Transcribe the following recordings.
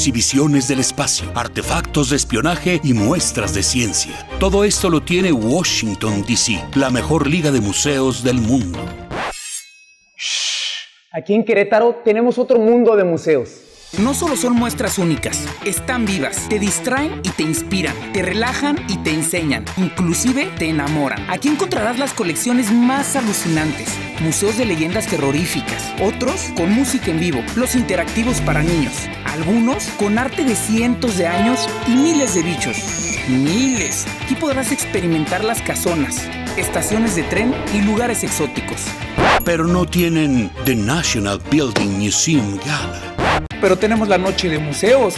exhibiciones del espacio, artefactos de espionaje y muestras de ciencia. Todo esto lo tiene Washington, D.C., la mejor liga de museos del mundo. Aquí en Querétaro tenemos otro mundo de museos. No solo son muestras únicas, están vivas, te distraen y te inspiran, te relajan y te enseñan, inclusive te enamoran. Aquí encontrarás las colecciones más alucinantes, museos de leyendas terroríficas, otros con música en vivo, los interactivos para niños, algunos con arte de cientos de años y miles de bichos. ¡Miles! Aquí podrás experimentar las casonas, estaciones de tren y lugares exóticos. Pero no tienen The National Building Museum Gala. Pero tenemos la noche de museos.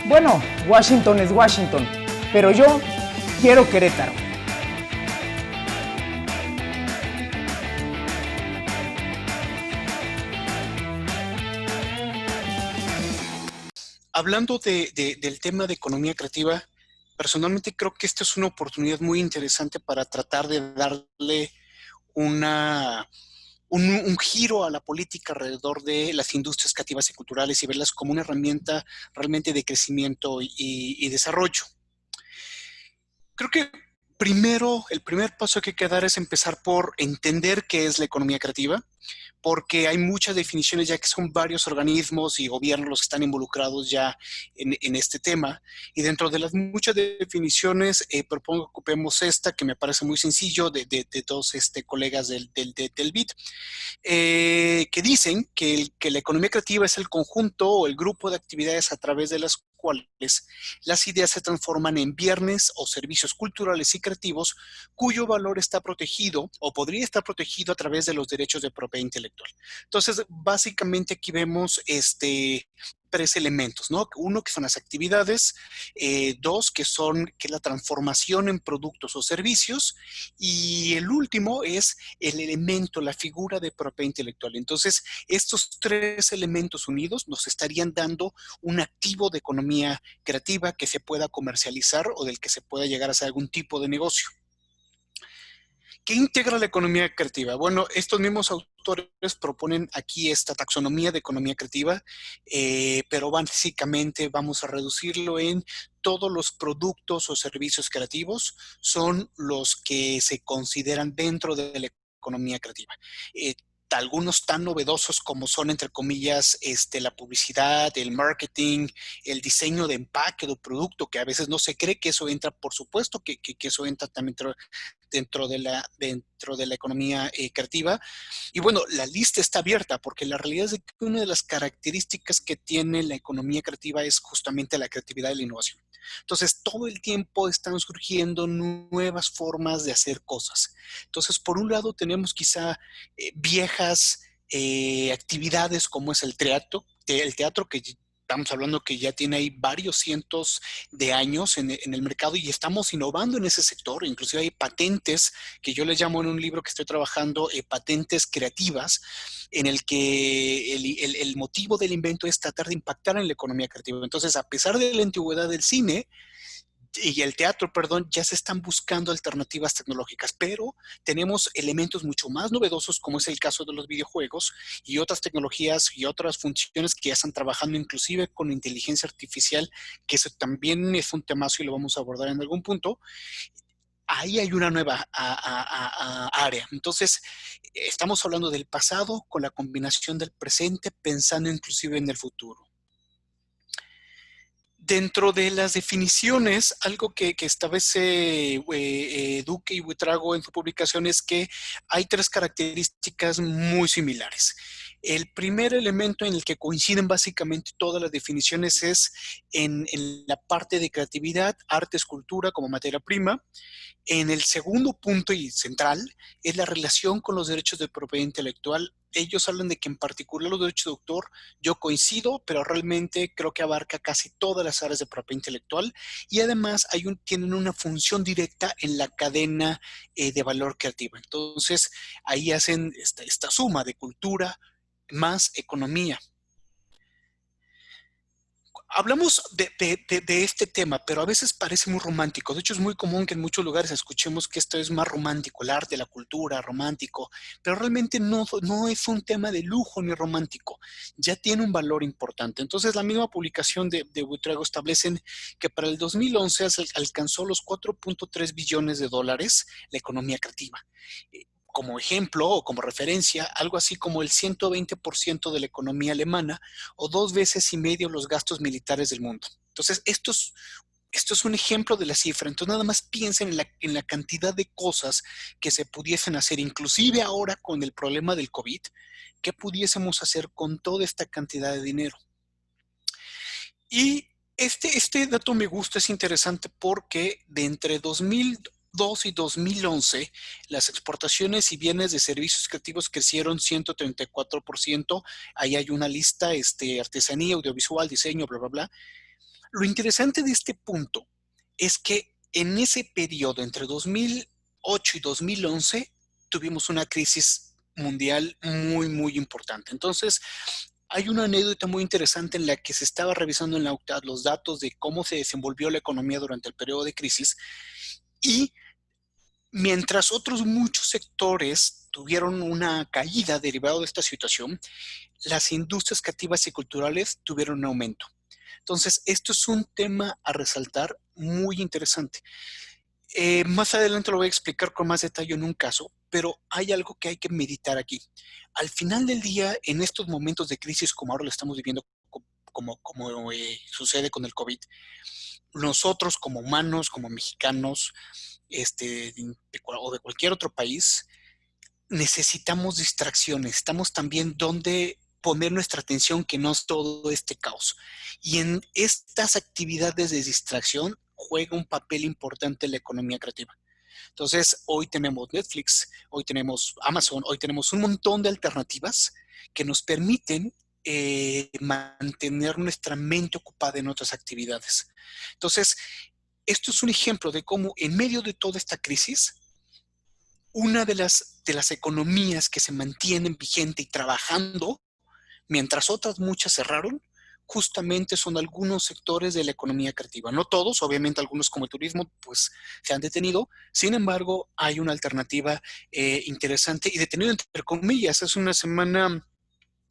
Bueno, Washington es Washington, pero yo quiero Querétaro. Hablando del tema de economía creativa, personalmente creo que esta es una oportunidad muy interesante para tratar de darle un giro a la política alrededor de las industrias creativas y culturales y verlas como una herramienta realmente de crecimiento y desarrollo. Creo que primero, el primer paso que hay que dar es empezar por entender qué es la economía creativa, porque hay muchas definiciones ya que son varios organismos y gobiernos los que están involucrados ya en este tema. Y dentro de las muchas definiciones, propongo que ocupemos esta, que me parece muy sencillo, de todos colegas del BIT, que dicen que la economía creativa es el conjunto o el grupo de actividades a través de las cuales las ideas se transforman en bienes o servicios culturales y creativos cuyo valor está protegido o podría estar protegido a través de los derechos de propiedad intelectual. Entonces, básicamente aquí vemos tres elementos, ¿no? Uno, que son las actividades, dos, que es la transformación en productos o servicios, y el último es el elemento, la figura de propiedad intelectual. Entonces, estos tres elementos unidos nos estarían dando un activo de economía creativa que se pueda comercializar o del que se pueda llegar a hacer algún tipo de negocio. ¿Qué integra la economía creativa? Bueno, estos mismos autores proponen aquí esta taxonomía de economía creativa, pero básicamente vamos a reducirlo en todos los productos o servicios creativos son los que se consideran dentro de la economía creativa. Algunos tan novedosos como son, entre comillas, la publicidad, el marketing, el diseño de empaque de producto, que a veces no se cree que eso entra, por supuesto que eso entra también dentro de la economía creativa. Y bueno, la lista está abierta porque la realidad es que una de las características que tiene la economía creativa es justamente la creatividad y la innovación. Entonces, todo el tiempo están surgiendo nuevas formas de hacer cosas. Entonces, por un lado, tenemos quizá viejas actividades como es el teatro que estamos hablando que ya tiene ahí varios cientos de años en el mercado y estamos innovando en ese sector. Inclusive hay patentes que yo les llamo en un libro que estoy trabajando, patentes creativas, en el que el motivo del invento es tratar de impactar en la economía creativa. Entonces, a pesar de la antigüedad del cine y el teatro, perdón, ya se están buscando alternativas tecnológicas, pero tenemos elementos mucho más novedosos, como es el caso de los videojuegos y otras tecnologías y otras funciones que ya están trabajando inclusive con inteligencia artificial, que eso también es un temazo y lo vamos a abordar en algún punto. Ahí hay una nueva área. Entonces, estamos hablando del pasado con la combinación del presente, pensando inclusive en el futuro. Dentro de las definiciones, algo que establece Duque y Buitrago en su publicación es que hay tres características muy similares. El primer elemento en el que coinciden básicamente todas las definiciones es en la parte de creatividad, arte, escultura como materia prima. En el segundo punto y central es la relación con los derechos de propiedad intelectual. Ellos hablan de que en particular los derechos de autor, yo coincido, pero realmente creo que abarca casi todas las áreas de propiedad intelectual y además tienen una función directa en la cadena de valor creativa. Entonces, ahí hacen esta suma de cultura más economía. Hablamos de este tema, pero a veces parece muy romántico. De hecho, es muy común que en muchos lugares escuchemos que esto es más romántico, el arte, la cultura, romántico, pero realmente no es un tema de lujo ni romántico. Ya tiene un valor importante. Entonces, la misma publicación de Buitrago establecen que para el 2011 alcanzó los 4.3 billones de dólares la economía creativa. Como ejemplo o como referencia, algo así como el 120% de la economía alemana o 2,5 veces los gastos militares del mundo. Entonces, esto es un ejemplo de la cifra. Entonces, nada más piensen en la cantidad de cosas que se pudiesen hacer, inclusive ahora con el problema del COVID, ¿qué pudiésemos hacer con toda esta cantidad de dinero? Y este dato me gusta, es interesante porque de entre 2002 y 2011, las exportaciones y bienes de servicios creativos crecieron 134%. Ahí hay una lista, artesanía, audiovisual, diseño, bla, bla, bla. Lo interesante de este punto es que en ese periodo, entre 2008 y 2011, tuvimos una crisis mundial muy, muy importante. Entonces, hay una anécdota muy interesante en la que se estaba revisando en la UNCTAD los datos de cómo se desenvolvió la economía durante el periodo de crisis y mientras otros muchos sectores tuvieron una caída derivada de esta situación, las industrias creativas y culturales tuvieron un aumento. Entonces, esto es un tema a resaltar muy interesante. Más adelante lo voy a explicar con más detalle en un caso, pero hay algo que hay que meditar aquí. Al final del día, en estos momentos de crisis como ahora lo estamos viviendo, como sucede con el COVID, nosotros como humanos, como mexicanos, o de cualquier otro país, necesitamos distracciones, necesitamos también donde poner nuestra atención que no es todo este caos. Y en estas actividades de distracción juega un papel importante la economía creativa. Entonces, hoy tenemos Netflix, hoy tenemos Amazon, hoy tenemos un montón de alternativas que nos permiten mantener nuestra mente ocupada en otras actividades. Entonces, esto es un ejemplo de cómo en medio de toda esta crisis, una de las economías que se mantienen vigente y trabajando, mientras otras muchas cerraron, justamente son algunos sectores de la economía creativa. No todos, obviamente algunos como el turismo, pues se han detenido. Sin embargo, hay una alternativa interesante y detenido entre comillas. Hace una semana,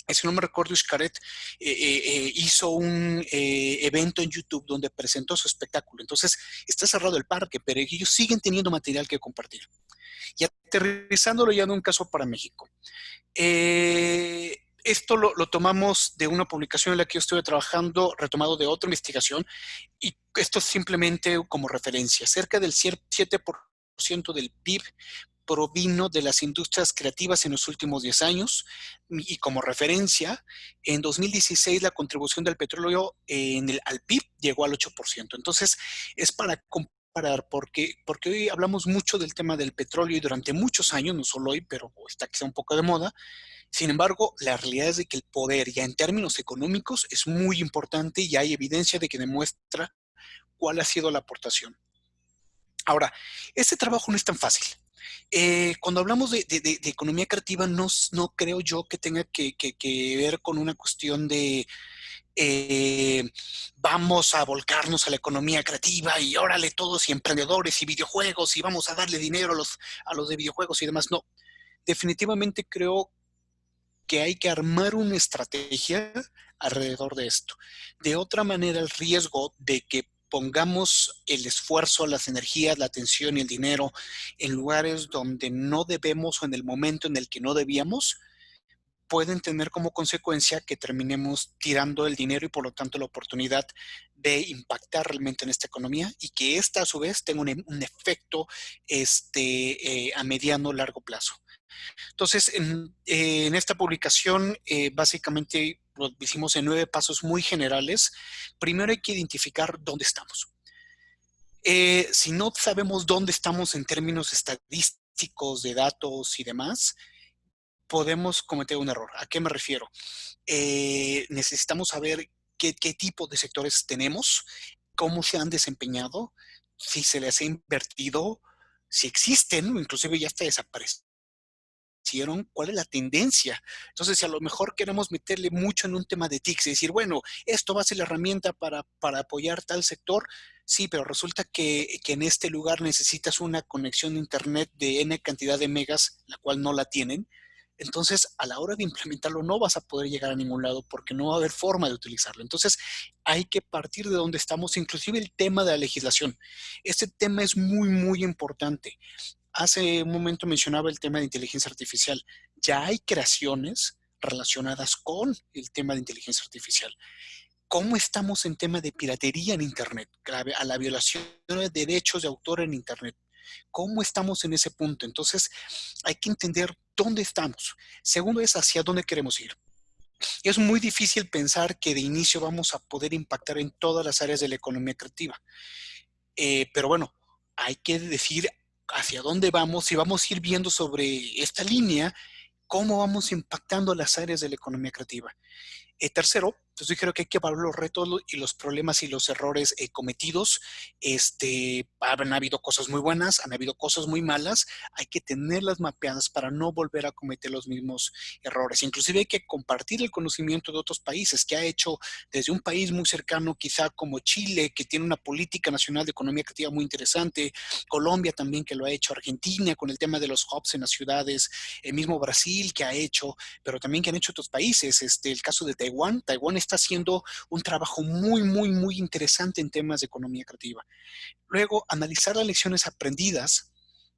si no me recuerdo, Xcaret hizo un evento en YouTube donde presentó su espectáculo. Entonces, está cerrado el parque, pero ellos siguen teniendo material que compartir. Y aterrizándolo ya en un caso para México. Esto lo tomamos de una publicación en la que yo estuve trabajando, retomado de otra investigación, y esto simplemente como referencia. Cerca del 7% del PIB provino de las industrias creativas en los últimos 10 años, y como referencia, en 2016 la contribución del petróleo al PIB llegó al 8%. Entonces, es para comparar, porque hoy hablamos mucho del tema del petróleo y durante muchos años, no solo hoy, pero está quizá un poco de moda. Sin embargo, la realidad es de que el poder ya en términos económicos es muy importante y hay evidencia de que demuestra cuál ha sido la aportación. Ahora, este trabajo no es tan fácil. Cuando hablamos de economía creativa, no creo yo que tenga que ver con una cuestión de vamos a volcarnos a la economía creativa y órale todos y emprendedores y videojuegos y vamos a darle dinero a los de videojuegos y demás. No, definitivamente creo que hay que armar una estrategia alrededor de esto. De otra manera, el riesgo de que pongamos el esfuerzo, las energías, la atención y el dinero en lugares donde no debemos o en el momento en el que no debíamos, pueden tener como consecuencia que terminemos tirando el dinero y por lo tanto la oportunidad de impactar realmente en esta economía y que esta a su vez tenga un efecto a mediano o largo plazo. Entonces, en esta publicación, básicamente lo hicimos en 9 pasos muy generales. Primero hay que identificar dónde estamos. Si no sabemos dónde estamos en términos estadísticos, de datos y demás, podemos cometer un error. ¿A qué me refiero? Necesitamos saber qué tipo de sectores tenemos, cómo se han desempeñado, si se les ha invertido, si existen, inclusive ya está desaparecido hicieron, cuál es la tendencia. Entonces, si a lo mejor queremos meterle mucho en un tema de TICs y decir, bueno, esto va a ser la herramienta para apoyar tal sector, sí, pero resulta que en este lugar necesitas una conexión de internet de N cantidad de megas, la cual no la tienen. Entonces, a la hora de implementarlo, no vas a poder llegar a ningún lado porque no va a haber forma de utilizarlo. Entonces, hay que partir de donde estamos, inclusive el tema de la legislación. Este tema es muy, muy importante. Hace un momento mencionaba el tema de inteligencia artificial. Ya hay creaciones relacionadas con el tema de inteligencia artificial. ¿Cómo estamos en tema de piratería en Internet? A la violación de derechos de autor en Internet. ¿Cómo estamos en ese punto? Entonces, hay que entender dónde estamos. Segundo es hacia dónde queremos ir. Y es muy difícil pensar que de inicio vamos a poder impactar en todas las áreas de la economía creativa. Pero bueno, hay que decir hacia dónde vamos y vamos a ir viendo sobre esta línea cómo vamos impactando las áreas de la economía creativa. Tercero, pues yo creo que hay que evaluar los retos y los problemas y los errores cometidos. Han habido cosas muy buenas, han habido cosas muy malas. Hay que tenerlas mapeadas para no volver a cometer los mismos errores. Inclusive hay que compartir el conocimiento de otros países que ha hecho desde un país muy cercano, quizá como Chile, que tiene una política nacional de economía creativa muy interesante. Colombia también que lo ha hecho. Argentina con el tema de los hubs en las ciudades. El mismo Brasil que ha hecho, pero también que han hecho otros países. El caso de Taiwán. Taiwán está haciendo un trabajo muy, muy, muy interesante en temas de economía creativa. Luego, analizar las lecciones aprendidas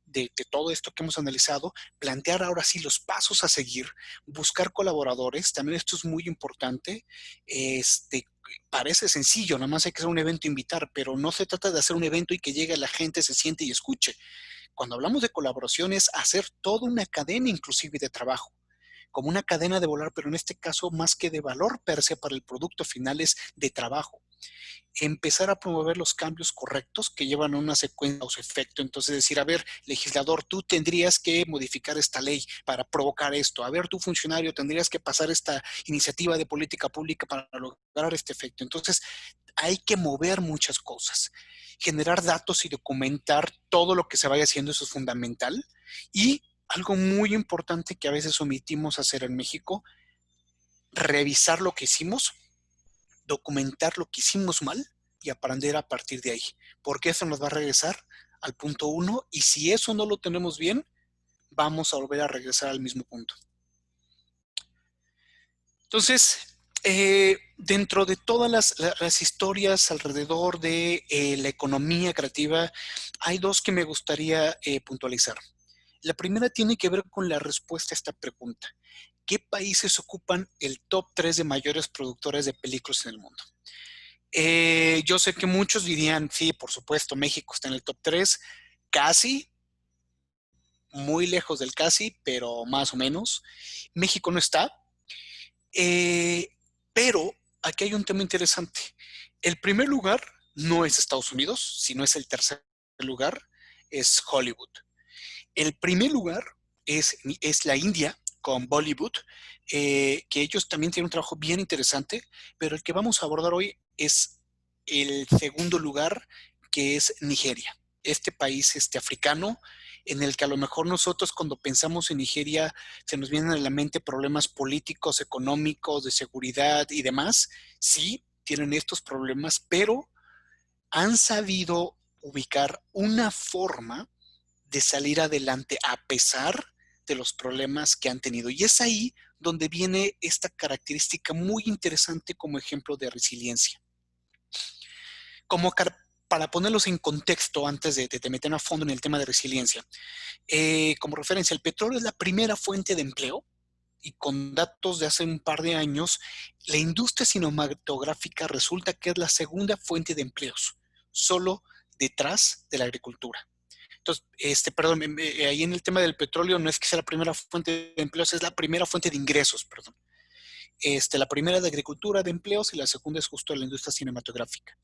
de todo esto que hemos analizado, plantear ahora sí los pasos a seguir, buscar colaboradores, también esto es muy importante. Parece sencillo, nada más hay que hacer un evento e invitar, pero no se trata de hacer un evento y que llegue la gente, se siente y escuche. Cuando hablamos de colaboraciones, hacer toda una cadena inclusive de trabajo, como una cadena de volar, pero en este caso más que de valor per se para el producto final es de trabajo. Empezar a promover los cambios correctos que llevan a una secuencia o su efecto. Entonces decir, a ver, legislador, tú tendrías que modificar esta ley para provocar esto. A ver, tú funcionario, tendrías que pasar esta iniciativa de política pública para lograr este efecto. Entonces hay que mover muchas cosas. Generar datos y documentar todo lo que se vaya haciendo, eso es fundamental. Y algo muy importante que a veces omitimos hacer en México, revisar lo que hicimos, documentar lo que hicimos mal y aprender a partir de ahí, porque eso nos va a regresar al punto uno y si eso no lo tenemos bien, vamos a volver a regresar al mismo punto. Entonces, dentro de todas las historias alrededor de la economía creativa, hay dos que me gustaría puntualizar. La primera tiene que ver con la respuesta a esta pregunta. ¿Qué países ocupan el top 3 de mayores productores de películas en el mundo? Yo sé que muchos dirían, sí, por supuesto, México está en el top 3, casi, muy lejos del casi, pero más o menos. México no está, pero aquí hay un tema interesante. El primer lugar no es Estados Unidos, sino es el tercer lugar, es Hollywood. El primer lugar es la India con Bollywood, que ellos también tienen un trabajo bien interesante, pero el que vamos a abordar hoy es el segundo lugar, que es Nigeria. Este país africano, en el que a lo mejor nosotros cuando pensamos en Nigeria se nos vienen a la mente problemas políticos, económicos, de seguridad y demás. Sí, tienen estos problemas, pero han sabido ubicar una forma de salir adelante a pesar de los problemas que han tenido. Y es ahí donde viene esta característica muy interesante como ejemplo de resiliencia. Para ponerlos en contexto antes de meter a fondo en el tema de resiliencia, como referencia, el petróleo es la primera fuente de empleo y con datos de hace un par de años, la industria cinematográfica resulta que es la segunda fuente de empleos, solo detrás de la agricultura. Entonces, ahí en el tema del petróleo no es que sea la primera fuente de empleos, es la primera fuente de ingresos, perdón. La primera de agricultura de empleos y la segunda es justo la industria cinematográfica.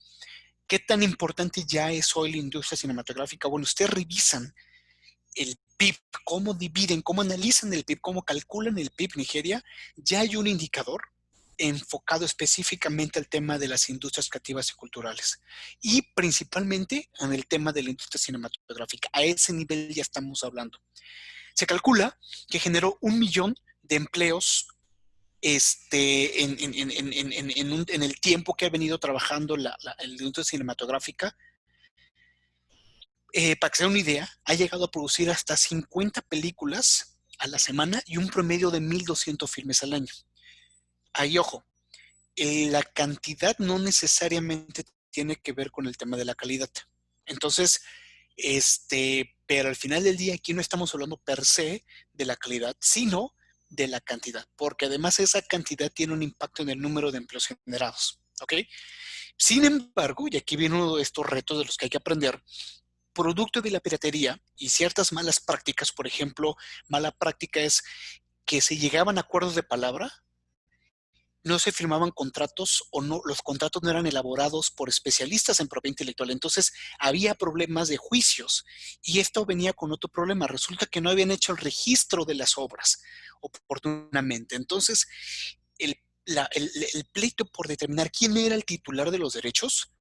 ¿Qué tan importante ya es hoy la industria cinematográfica? Bueno, ustedes revisan el PIB, cómo dividen, cómo analizan el PIB, cómo calculan el PIB Nigeria, ya hay un indicador enfocado específicamente al tema de las industrias creativas y culturales y principalmente en el tema de la industria cinematográfica. A ese nivel ya estamos hablando. Se calcula que generó 1 millón de empleos en el tiempo que ha venido trabajando la industria cinematográfica. Para que se den una idea, ha llegado a producir hasta 50 películas a la semana y un promedio de 1,200 filmes al año. Ahí, ojo, la cantidad no necesariamente tiene que ver con el tema de la calidad. Entonces, pero al final del día aquí no estamos hablando per se de la calidad, sino de la cantidad, porque además esa cantidad tiene un impacto en el número de empleos generados, ¿ok? Sin embargo, y aquí viene uno de estos retos de los que hay que aprender, producto de la piratería y ciertas malas prácticas, por ejemplo, mala práctica es que se llegaban a acuerdos de palabra, no se firmaban contratos o no, los contratos no eran elaborados por especialistas en propiedad intelectual. Entonces había problemas de juicios y esto venía con otro problema. Resulta que no habían hecho el registro de las obras oportunamente. Entonces el pleito por determinar quién era el titular de los derechos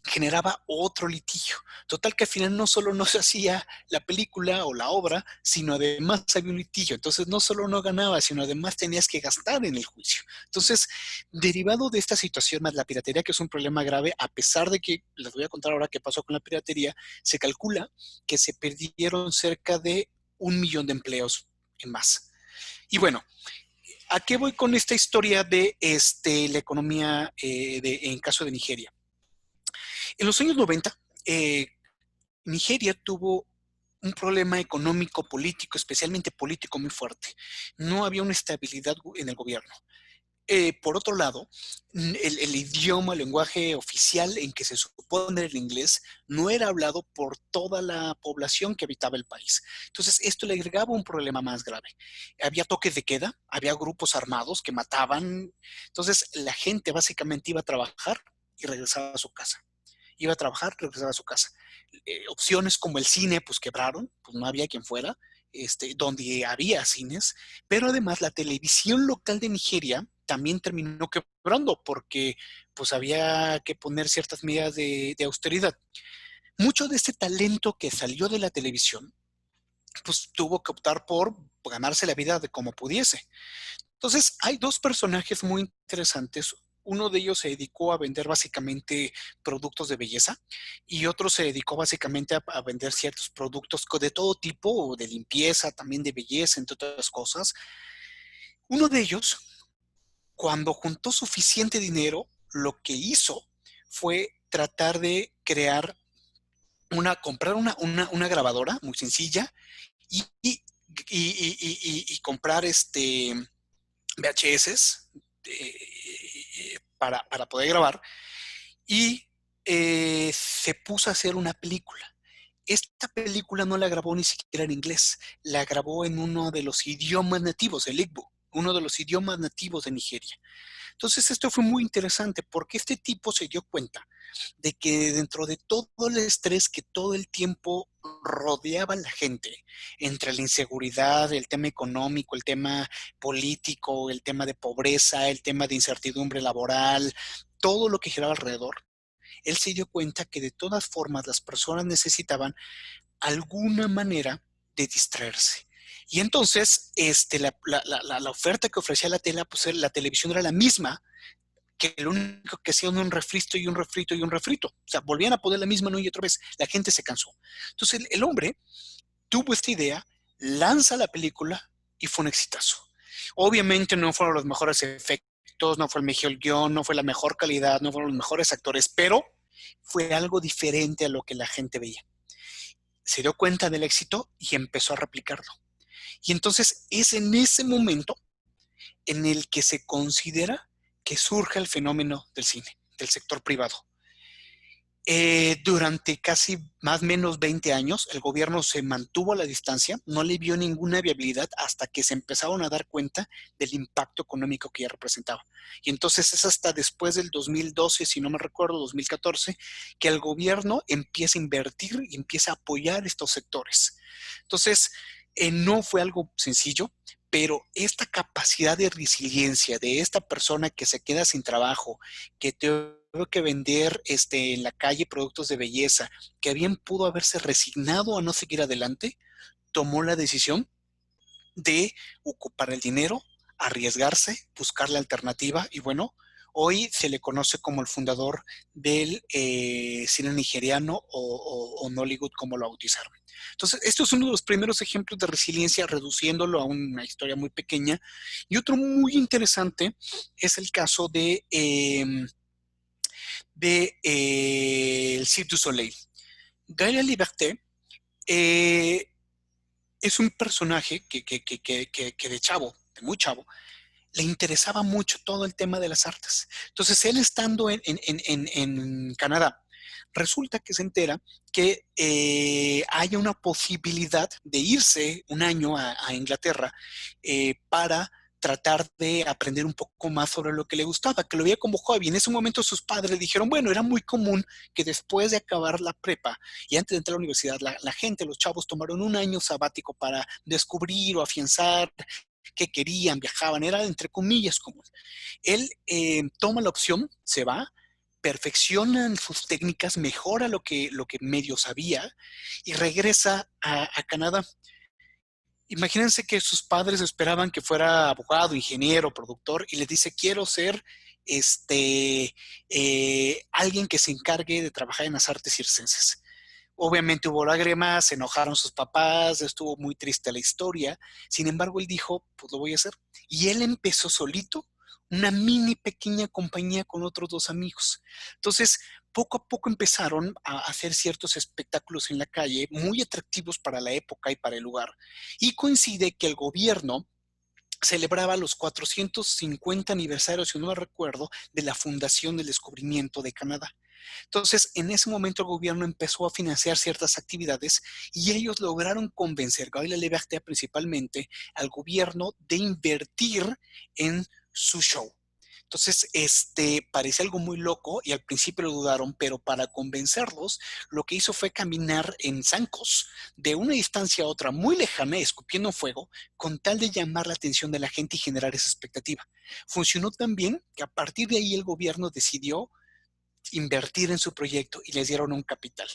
generaba otro litigio. Total que al final no solo no se hacía la película o la obra, sino además había un litigio. Entonces no solo no ganabas, sino además tenías que gastar en el juicio. Entonces, derivado de esta situación más la piratería, que es un problema grave, a pesar de que, les voy a contar ahora qué pasó con la piratería, se calcula que se perdieron cerca de 1 millón de empleos en más. Y bueno, ¿a qué voy con esta historia de la economía en caso de Nigeria? En los años 90, Nigeria tuvo un problema económico, político, especialmente político muy fuerte. No había una estabilidad en el gobierno. Por otro lado, el idioma, el lenguaje oficial en que se supone el inglés no era hablado por toda la población que habitaba el país. Entonces, esto le agregaba un problema más grave. Había toques de queda, había grupos armados que mataban. Entonces, la gente básicamente iba a trabajar y regresaba a su casa. Iba a trabajar, regresaba a su casa. Opciones como el cine, pues quebraron, pues no había quien fuera, donde había cines, pero además la televisión local de Nigeria también terminó quebrando porque pues había que poner ciertas medidas de austeridad. Mucho de este talento que salió de la televisión, pues tuvo que optar por ganarse la vida de como pudiese. Entonces, hay dos personajes muy interesantes. Uno de ellos se dedicó a vender básicamente productos de belleza y otro se dedicó básicamente a vender ciertos productos de todo tipo, de limpieza, también de belleza, entre otras cosas. Uno de ellos, cuando juntó suficiente dinero, lo que hizo fue tratar de comprar una grabadora muy sencilla y comprar VHS para poder grabar y se puso a hacer una película. Esta película no la grabó ni siquiera en inglés, la grabó en uno de los idiomas nativos, el Igbo, uno de los idiomas nativos de Nigeria. Entonces esto fue muy interesante porque este tipo se dio cuenta de que dentro de todo el estrés que todo el tiempo rodeaba a la gente, entre la inseguridad, el tema económico, el tema político, el tema de pobreza, el tema de incertidumbre laboral, todo lo que giraba alrededor, él se dio cuenta que de todas formas las personas necesitaban alguna manera de distraerse. Y entonces la oferta que ofrecía pues la televisión era la misma, que lo único que hacían un refrito y un refrito y un refrito. O sea, volvían a poner la misma una y otra vez. La gente se cansó. Entonces el hombre tuvo esta idea, lanza la película y fue un exitazo. Obviamente no fueron los mejores efectos, no fue el mejor guión, no fue la mejor calidad, no fueron los mejores actores, pero fue algo diferente a lo que la gente veía. Se dio cuenta del éxito y empezó a replicarlo. Y entonces es en ese momento en el que se considera que surge el fenómeno del cine, del sector privado. Durante casi más o menos 20 años, el gobierno se mantuvo a la distancia, no le vio ninguna viabilidad hasta que se empezaron a dar cuenta del impacto económico que ya representaba. Y entonces es hasta después del 2012, si no me recuerdo, 2014, que el gobierno empieza a invertir y empieza a apoyar estos sectores. Entonces, no fue algo sencillo, pero esta capacidad de resiliencia de esta persona que se queda sin trabajo, que tuvo que vender en la calle productos de belleza, que bien pudo haberse resignado a no seguir adelante, tomó la decisión de ocupar el dinero, arriesgarse, buscar la alternativa y bueno, hoy se le conoce como el fundador del cine nigeriano o Nollywood, como lo bautizaron. Entonces, esto es uno de los primeros ejemplos de resiliencia, reduciéndolo a una historia muy pequeña. Y otro muy interesante es el caso de el Cirque du Soleil. Gaël Liberté eh, es un personaje que de chavo, de muy chavo, le interesaba mucho todo el tema de las artes. Entonces, él estando en Canadá, resulta que se entera que hay una posibilidad de irse un año a Inglaterra para tratar de aprender un poco más sobre lo que le gustaba, que lo veía como hobby. En ese momento sus padres dijeron, bueno, era muy común que después de acabar la prepa y antes de entrar a la universidad, la gente, los chavos tomaron un año sabático para descubrir o afianzar qué querían, viajaban, era entre comillas común. Él toma la opción, se va, perfecciona sus técnicas, mejora lo que medio sabía y regresa a Canadá. Imagínense que sus padres esperaban que fuera abogado, ingeniero, productor, y les dice, quiero ser alguien que se encargue de trabajar en las artes circenses. Obviamente hubo lágrimas, se enojaron sus papás, estuvo muy triste la historia. Sin embargo, él dijo, pues lo voy a hacer. Y él empezó solito una mini pequeña compañía con otros dos amigos. Entonces, poco a poco empezaron a hacer ciertos espectáculos en la calle, muy atractivos para la época y para el lugar. Y coincide que el gobierno celebraba los 450 aniversarios, si no me recuerdo, de la fundación del descubrimiento de Canadá. Entonces, en ese momento el gobierno empezó a financiar ciertas actividades y ellos lograron convencer, Gabriel Liberté principalmente, al gobierno de invertir en su show. Entonces, parece algo muy loco y al principio lo dudaron, pero para convencerlos, lo que hizo fue caminar en zancos de una distancia a otra muy lejana, escupiendo fuego, con tal de llamar la atención de la gente y generar esa expectativa. Funcionó tan bien que a partir de ahí el gobierno decidió invertir en su proyecto y les dieron un capital.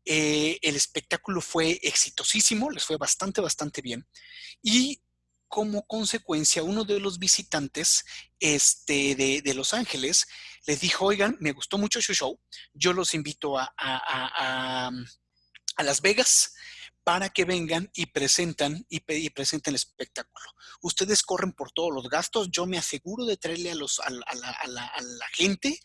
El espectáculo fue exitosísimo, les fue bastante, bastante bien. Y como consecuencia, uno de los visitantes de Los Ángeles les dijo, oigan, me gustó mucho su show, yo los invito a Las Vegas para que vengan y presenten el espectáculo. Ustedes corren por todos los gastos, yo me aseguro de traerle a la gente.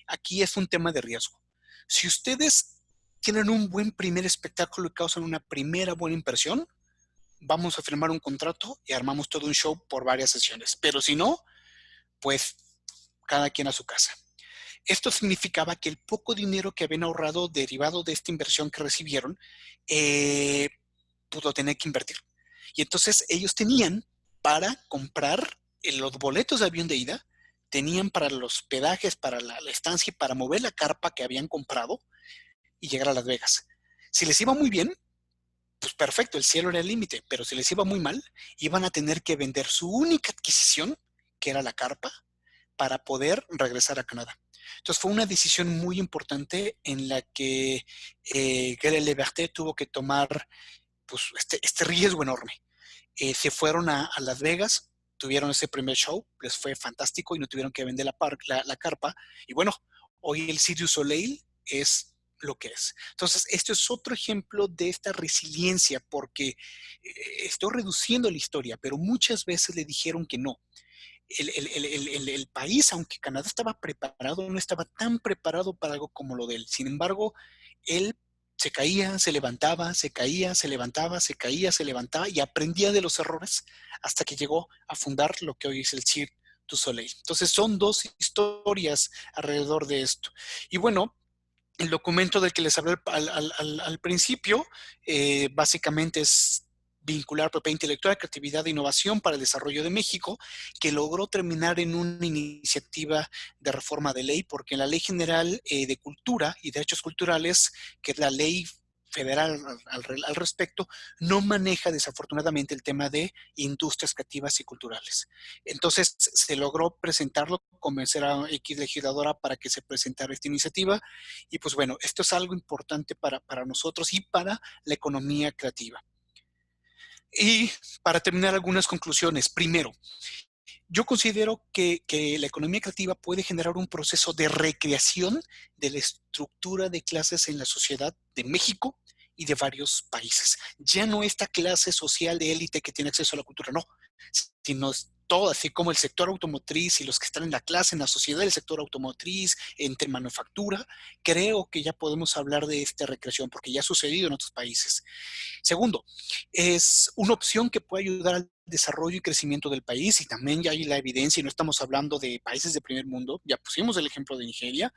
Aquí es un tema de riesgo. Si ustedes tienen un buen primer espectáculo y causan una primera buena impresión, vamos a firmar un contrato y armamos todo un show por varias sesiones. Pero si no, pues cada quien a su casa. Esto significaba que el poco dinero que habían ahorrado derivado de esta inversión que recibieron, pues lo tenían que invertir. Y entonces ellos tenían para comprar los boletos de avión de ida, tenían para los hospedajes, para la estancia y para mover la carpa que habían comprado y llegar a Las Vegas. Si les iba muy bien, pues perfecto, el cielo era el límite, pero si les iba muy mal, iban a tener que vender su única adquisición, que era la carpa, para poder regresar a Canadá. Entonces fue una decisión muy importante en la que Gaël Liberté tuvo que tomar pues, este riesgo enorme. Se fueron a Las Vegas, tuvieron ese primer show, les fue fantástico y no tuvieron que vender la carpa. Y bueno, hoy el Cirque du Soleil es lo que es. Entonces, esto es otro ejemplo de esta resiliencia, porque estoy reduciendo la historia, pero muchas veces le dijeron que no. El país, aunque Canadá estaba preparado, no estaba tan preparado para algo como lo de él. Sin embargo, él se caía, se levantaba, se caía, se levantaba, se caía, se levantaba y aprendía de los errores hasta que llegó a fundar lo que hoy es el Cirque du Soleil. Entonces son dos historias alrededor de esto. Y bueno, el documento del que les hablé al principio básicamente es vincular propiedad intelectual, creatividad e innovación para el desarrollo de México, que logró terminar en una iniciativa de reforma de ley, porque en la Ley General de Cultura y Derechos Culturales, que es la ley federal al respecto, no maneja desafortunadamente el tema de industrias creativas y culturales. Entonces se logró presentarlo, convencer a X legisladora para que se presentara esta iniciativa y pues bueno, esto es algo importante para nosotros y para la economía creativa. Y para terminar, algunas conclusiones. Primero, yo considero que la economía creativa puede generar un proceso de recreación de la estructura de clases en la sociedad de México y de varios países. Ya no esta clase social de élite que tiene acceso a la cultura, no, sino todo, así como el sector automotriz y los que están en la clase, en la sociedad del sector automotriz, entre manufactura, creo que ya podemos hablar de esta recreación porque ya ha sucedido en otros países. Segundo, es una opción que puede ayudar al desarrollo y crecimiento del país y también ya hay la evidencia y no estamos hablando de países de primer mundo, ya pusimos el ejemplo de Nigeria.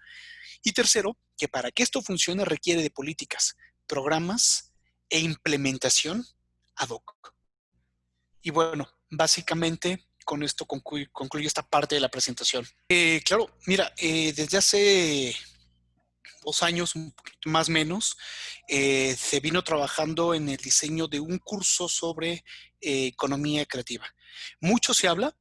Y tercero, que para que esto funcione requiere de políticas, programas e implementación ad hoc. Y bueno, básicamente con esto concluyo esta parte de la presentación. Claro, mira, desde hace 2 años, un poquito más o menos, se vino trabajando en el diseño de un curso sobre economía creativa. Mucho se habla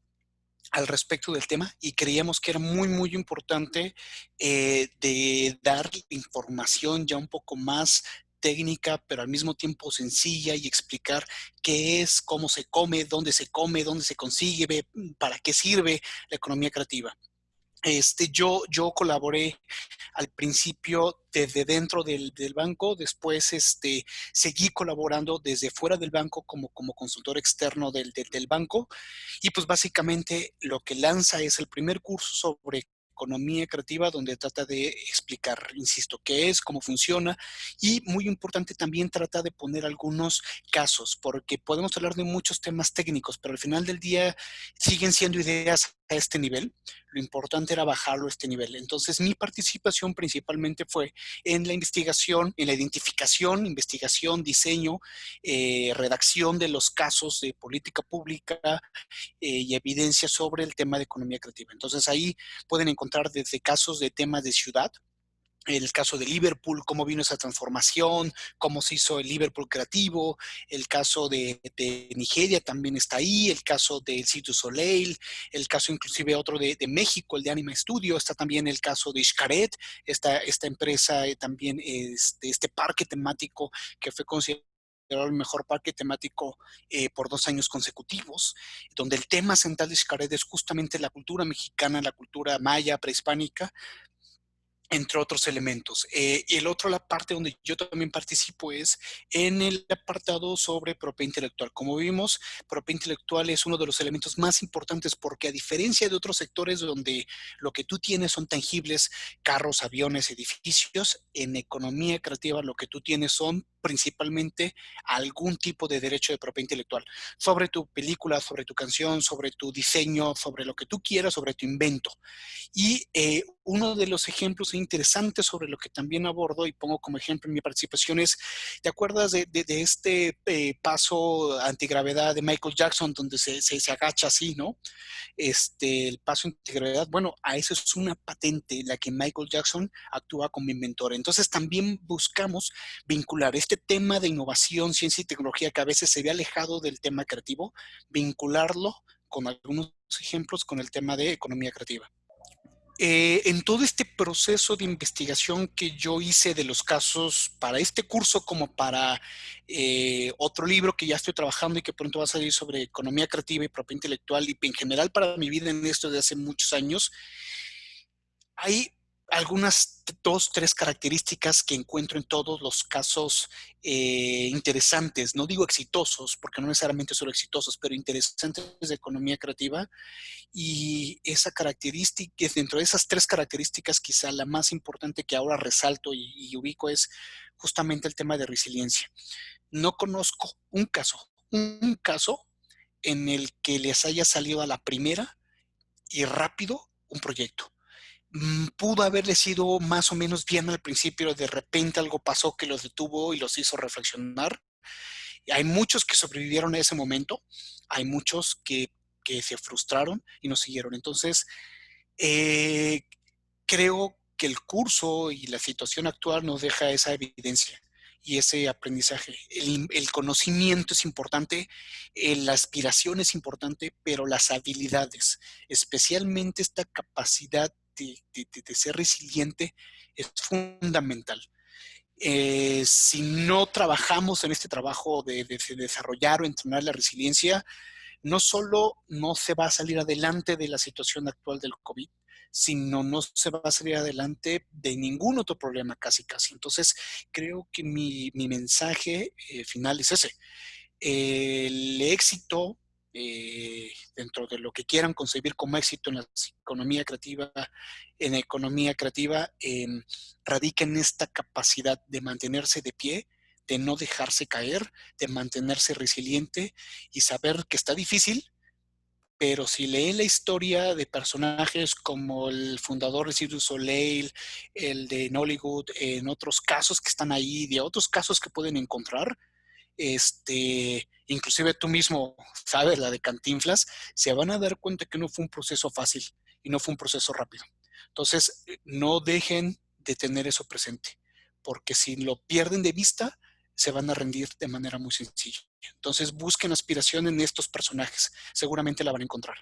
al respecto del tema y creíamos que era muy, muy importante de dar información ya un poco más técnica, pero al mismo tiempo sencilla y explicar qué es, cómo se come, dónde se consigue, para qué sirve la economía creativa. Yo colaboré al principio desde dentro del banco, después seguí colaborando desde fuera del banco como consultor externo del banco y pues básicamente lo que lanza es el primer curso sobre economía creativa donde trata de explicar, insisto, qué es, cómo funciona y muy importante también trata de poner algunos casos porque podemos hablar de muchos temas técnicos, pero al final del día siguen siendo ideas a este nivel. Lo importante era bajarlo a este nivel. Entonces, mi participación principalmente fue en la investigación, en la identificación, investigación, diseño, redacción de los casos de política pública y evidencia sobre el tema de economía creativa. Entonces, ahí pueden encontrar desde casos de temas de ciudad, el caso de Liverpool, cómo vino esa transformación, cómo se hizo el Liverpool creativo, el caso de Nigeria también está ahí, el caso del Cirque du Soleil, el caso inclusive otro de México, el de Anima Studio, está también el caso de Xcaret, esta empresa también, este parque temático que fue considerado el mejor parque temático por 2 años consecutivos, donde el tema central de Xcaret es justamente la cultura mexicana, la cultura maya, prehispánica, entre otros elementos. Y el otro, la parte donde yo también participo es en el apartado sobre propiedad intelectual. Como vimos, propiedad intelectual es uno de los elementos más importantes porque a diferencia de otros sectores donde lo que tú tienes son tangibles, carros, aviones, edificios, en economía creativa lo que tú tienes son principalmente algún tipo de derecho de propiedad intelectual sobre tu película, sobre tu canción, sobre tu diseño, sobre lo que tú quieras, sobre tu invento. Y uno de los ejemplos interesantes sobre lo que también abordo y pongo como ejemplo en mi participación es, ¿te acuerdas de este paso antigravedad de Michael Jackson donde se agacha así, ¿no? El paso antigravedad, bueno, a eso es una patente la que Michael Jackson actúa como inventor. Entonces también buscamos vincular este tema de innovación, ciencia y tecnología que a veces se ve alejado del tema creativo, vincularlo con algunos ejemplos con el tema de economía creativa. En todo este proceso de investigación que yo hice de los casos para este curso como para otro libro que ya estoy trabajando y que pronto va a salir sobre economía creativa y propiedad intelectual y en general para mi vida en esto de hace muchos años, hay algunas 2, 3 características que encuentro en todos los casos interesantes, no digo exitosos, porque no necesariamente solo exitosos, pero interesantes de economía creativa. Y esa característica, dentro de esas 3 características, quizá la más importante que ahora resalto y ubico es justamente el tema de resiliencia. No conozco un caso en el que les haya salido a la primera y rápido un proyecto. Pudo haberle sido más o menos bien al principio, de repente algo pasó que los detuvo y los hizo reflexionar. Hay muchos que sobrevivieron a ese momento, hay muchos que se frustraron y no siguieron. Entonces, eh, creo que el curso y la situación actual nos deja esa evidencia y ese aprendizaje. El conocimiento es importante, la aspiración es importante, pero las habilidades, especialmente esta capacidad de ser resiliente, es fundamental. Si no trabajamos en este trabajo de desarrollar o entrenar la resiliencia, no solo no se va a salir adelante de la situación actual del COVID, sino no se va a salir adelante de ningún otro problema casi. Entonces, creo que mi mensaje final es ese. El éxito, dentro de lo que quieran concebir como éxito en la economía creativa, radica en esta capacidad de mantenerse de pie, de no dejarse caer, de mantenerse resiliente y saber que está difícil, pero si leen la historia de personajes como el fundador de Cirque du Soleil, el de Nollywood, en otros casos que están ahí, de otros casos que pueden encontrar, inclusive tú mismo sabes, la de Cantinflas, se van a dar cuenta que no fue un proceso fácil y no fue un proceso rápido. Entonces, no dejen de tener eso presente, porque si lo pierden de vista, se van a rendir de manera muy sencilla. Entonces, busquen aspiración en estos personajes, seguramente la van a encontrar.